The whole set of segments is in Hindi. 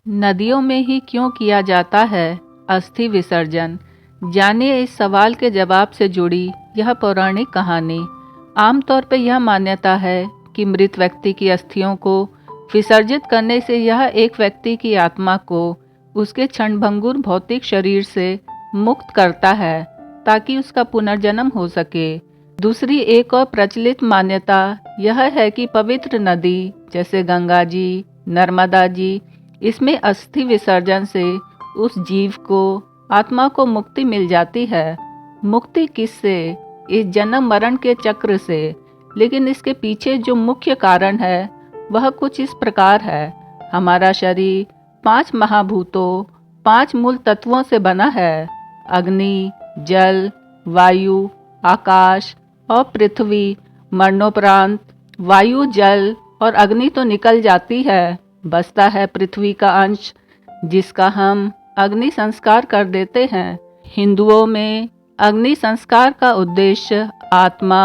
नदियों में ही क्यों किया जाता है अस्थि विसर्जन? जानिए इस सवाल के जवाब से जुड़ी यह पौराणिक कहानी। आमतौर पर यह मान्यता है कि मृत व्यक्ति की अस्थियों को विसर्जित करने से यह एक व्यक्ति की आत्मा को उसके क्षणभंगुर भौतिक शरीर से मुक्त करता है ताकि उसका पुनर्जन्म हो सके। दूसरी एक और प्रचलित मान्यता यह है कि पवित्र नदी जैसे गंगा जी, नर्मदा जी, इसमें अस्थि विसर्जन से उस जीव को, आत्मा को मुक्ति मिल जाती है। मुक्ति किससे? इस जन्म मरण के चक्र से। लेकिन इसके पीछे जो मुख्य कारण है वह कुछ इस प्रकार है। हमारा शरीर 5 महाभूतों, 5 मूल तत्वों से बना है। अग्नि, जल, वायु, आकाश और पृथ्वी। मरणोपरांत वायु, जल और अग्नि तो निकल जाती है, बचता है पृथ्वी का अंश, जिसका हम अग्नि संस्कार कर देते हैं। हिंदुओं में अग्नि संस्कार का उद्देश्य आत्मा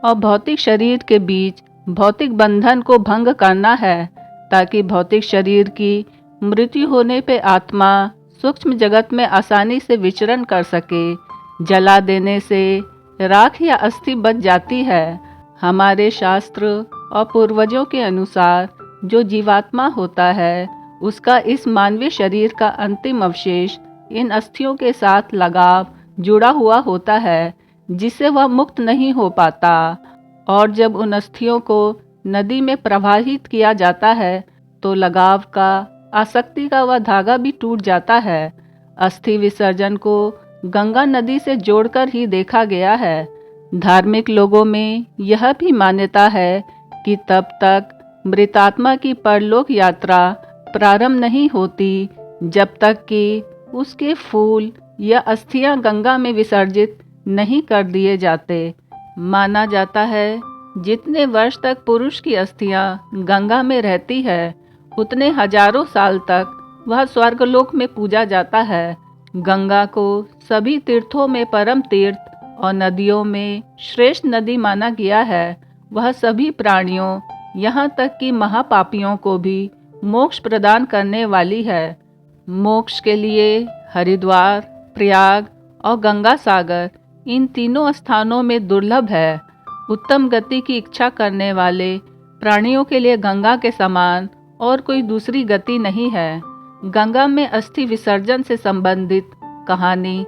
और भौतिक शरीर के बीच भौतिक बंधन को भंग करना है, ताकि भौतिक शरीर की मृत्यु होने पे आत्मा सूक्ष्म जगत में आसानी से विचरण कर सके। जला देने से राख या अस्थि बच जाती है। हमारे शास्त्र और पूर्वजों के अनुसार जो जीवात्मा होता है उसका इस मानवीय शरीर का अंतिम अवशेष इन अस्थियों के साथ लगाव जुड़ा हुआ होता है, जिससे वह मुक्त नहीं हो पाता। और जब उन अस्थियों को नदी में प्रवाहित किया जाता है तो लगाव का, आसक्ति का वह धागा भी टूट जाता है। अस्थि विसर्जन को गंगा नदी से जोड़कर ही देखा गया है। धार्मिक लोगों में यह भी मान्यता है कि तब तक मृतात्मा की परलोक यात्रा प्रारंभ नहीं होती जब तक कि उसके फूल या अस्थियां गंगा में विसर्जित नहीं कर दिए जाते। माना जाता है जितने वर्ष तक पुरुष की अस्थियां गंगा में रहती है उतने हजारों साल तक वह स्वर्गलोक में पूजा जाता है। गंगा को सभी तीर्थों में परम तीर्थ और नदियों में श्रेष्ठ नदी माना गया है। वह सभी प्राणियों, यहाँ तक कि महापापियों को भी मोक्ष प्रदान करने वाली है। मोक्ष के लिए हरिद्वार, प्रयाग और गंगा सागर, इन तीनों स्थानों में दुर्लभ है। उत्तम गति की इच्छा करने वाले प्राणियों के लिए गंगा के समान और कोई दूसरी गति नहीं है। गंगा में अस्थि विसर्जन से संबंधित कहानी।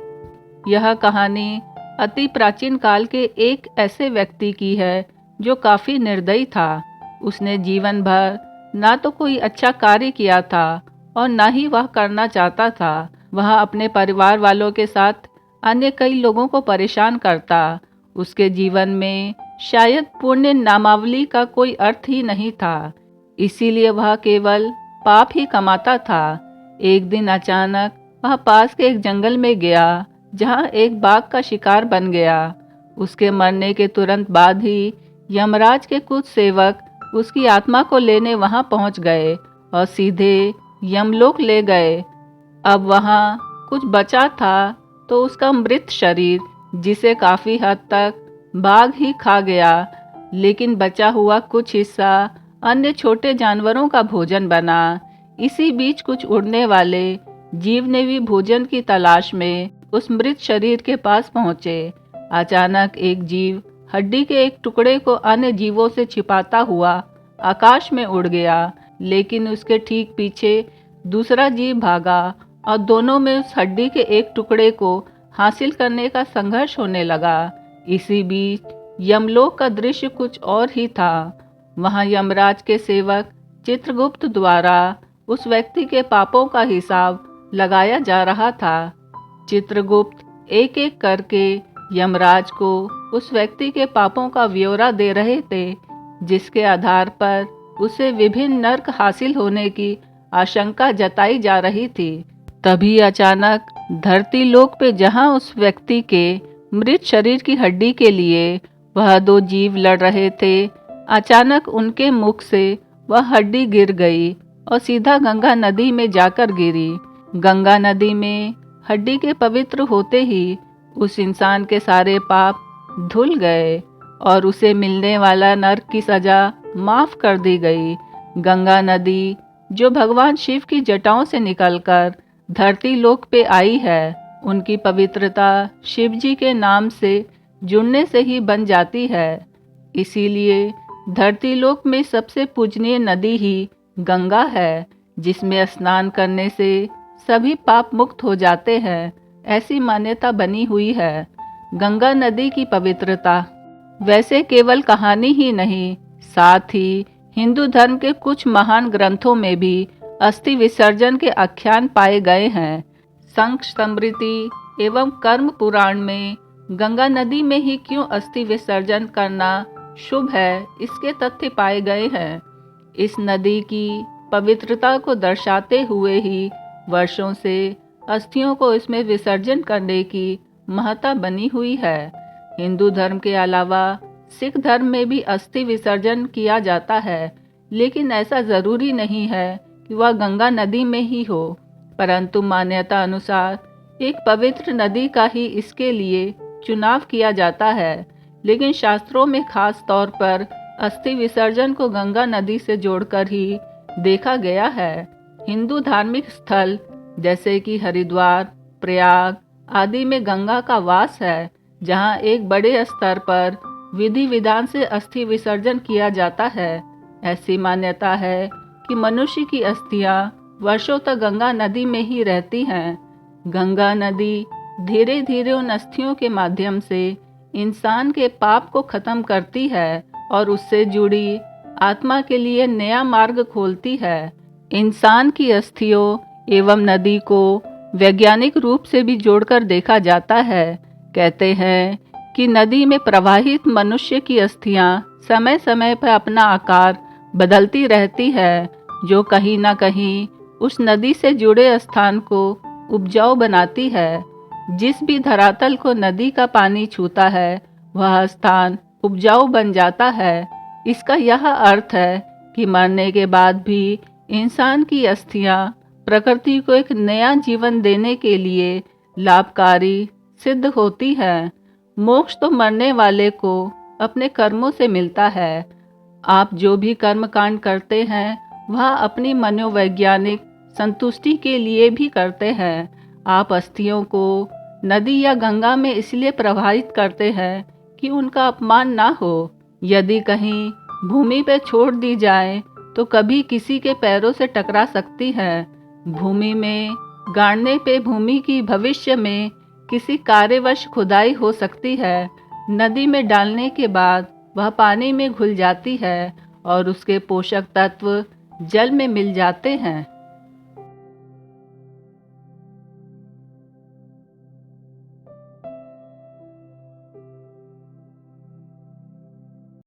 यह कहानी अति प्राचीन काल के एक ऐसे व्यक्ति की है जो काफ़ी निर्दयी था। उसने जीवन भर ना तो कोई अच्छा कार्य किया था और ना ही वह करना चाहता था। वह अपने परिवार वालों के साथ अन्य कई लोगों को परेशान करता। उसके जीवन में शायद पुण्य नामावली का कोई अर्थ ही नहीं था, इसीलिए वह केवल पाप ही कमाता था। एक दिन अचानक वह पास के एक जंगल में गया जहाँ एक बाघ का शिकार बन गया। उसके मरने के तुरंत बाद ही यमराज के कुछ सेवक उसकी आत्मा को लेने वहां पहुंच गए और सीधे यमलोक ले गए। अब वहां कुछ बचा था तो उसका मृत शरीर, जिसे काफी हद तक बाघ ही खा गया, लेकिन बचा हुआ कुछ हिस्सा अन्य छोटे जानवरों का भोजन बना। इसी बीच कुछ उड़ने वाले जीव ने भी भोजन की तलाश में उस मृत शरीर के पास पहुंचे। अचानक एक जीव हड्डी के एक टुकड़े को अन्य जीवों से छिपाता हुआ आकाश में उड़ गया, लेकिन उसके ठीक पीछे दूसरा जीव भागा और दोनों में उस हड्डी के एक टुकड़े को हासिल करने का संघर्ष होने लगा। इसी बीच यमलोक का दृश्य कुछ और ही था। वहां यमराज के सेवक चित्रगुप्त द्वारा उस व्यक्ति के पापों का हिसाब लगाया जा रहा था। चित्रगुप्त एक एक करके यमराज को उस व्यक्ति के पापों का ब्यौरा दे रहे थे, जिसके आधार पर उसे विभिन्न नर्क हासिल होने की आशंका जताई जा रही थी। तभी अचानक धरती लोक पे, जहां उस व्यक्ति के मृत शरीर की हड्डी के लिए वह 2 जीव लड़ रहे थे, अचानक उनके मुख से वह हड्डी गिर गई और सीधा गंगा नदी में जाकर गिरी। गंगा नदी में हड्डी के पवित्र होते ही उस इंसान के सारे पाप धुल गए और उसे मिलने वाला नर्क की सजा माफ कर दी गई। गंगा नदी जो भगवान शिव की जटाओं से निकलकर धरती लोक पे आई है। उनकी पवित्रता शिव जी के नाम से जुड़ने से ही बन जाती है। इसीलिए धरती लोक में सबसे पूजनीय नदी ही गंगा है, जिसमें स्नान करने से सभी पाप मुक्त हो जाते हैं, ऐसी मान्यता बनी हुई है। गंगा नदी की पवित्रता वैसे केवल कहानी ही नहीं, साथ ही हिंदू धर्म के कुछ महान ग्रंथों में भी अस्थि विसर्जन के आख्यान पाए गए हैं। शंख स्मृति एवं कर्म पुराण में गंगा नदी में ही क्यों अस्थि विसर्जन करना शुभ है, इसके तथ्य पाए गए हैं। इस नदी की पवित्रता को दर्शाते हुए ही वर्षों से अस्थियों को इसमें विसर्जन करने की महत्ता बनी हुई है। हिंदू धर्म के अलावा सिख धर्म में भी अस्थि विसर्जन किया जाता है, लेकिन ऐसा जरूरी नहीं है कि वह गंगा नदी में ही हो, परंतु मान्यता अनुसार एक पवित्र नदी का ही इसके लिए चुनाव किया जाता है। लेकिन शास्त्रों में खास तौर पर अस्थि विसर्जन को गंगा नदी से जोड़कर ही देखा गया है। हिंदू धार्मिक स्थल जैसे कि हरिद्वार, प्रयाग आदि में गंगा का वास है, जहां एक बड़े स्तर पर विधि विधान से अस्थि विसर्जन किया जाता है। ऐसी मान्यता है कि मनुष्य की अस्थियां वर्षों तक गंगा नदी में ही रहती हैं। गंगा नदी धीरे धीरे उन अस्थियों के माध्यम से इंसान के पाप को खत्म करती है और उससे जुड़ी आत्मा के लिए नया मार्ग खोलती है। इंसान की अस्थियों एवं नदी को वैज्ञानिक रूप से भी जोड़कर देखा जाता है। कहते हैं कि नदी में प्रवाहित मनुष्य की अस्थियां समय समय पर अपना आकार बदलती रहती है, जो कहीं ना कहीं उस नदी से जुड़े स्थान को उपजाऊ बनाती है। जिस भी धरातल को नदी का पानी छूता है, वह स्थान उपजाऊ बन जाता है। इसका यह अर्थ है कि मरने के बाद भी इंसान की अस्थियां प्रकृति को एक नया जीवन देने के लिए लाभकारी सिद्ध होती है। मोक्ष तो मरने वाले को अपने कर्मों से मिलता है। आप जो भी कर्म कांड करते हैं, वह अपनी मनोवैज्ञानिक संतुष्टि के लिए भी करते हैं। आप अस्थियों को नदी या गंगा में इसलिए प्रवाहित करते हैं कि उनका अपमान ना हो। यदि कहीं भूमि पर छोड़ दी जाए तो कभी किसी के पैरों से टकरा सकती है। भूमि में गाड़ने पे भूमि की भविष्य में किसी कार्यवश खुदाई हो सकती है। नदी में डालने के बाद वह पानी में घुल जाती है और उसके पोषक तत्व जल में मिल जाते हैं।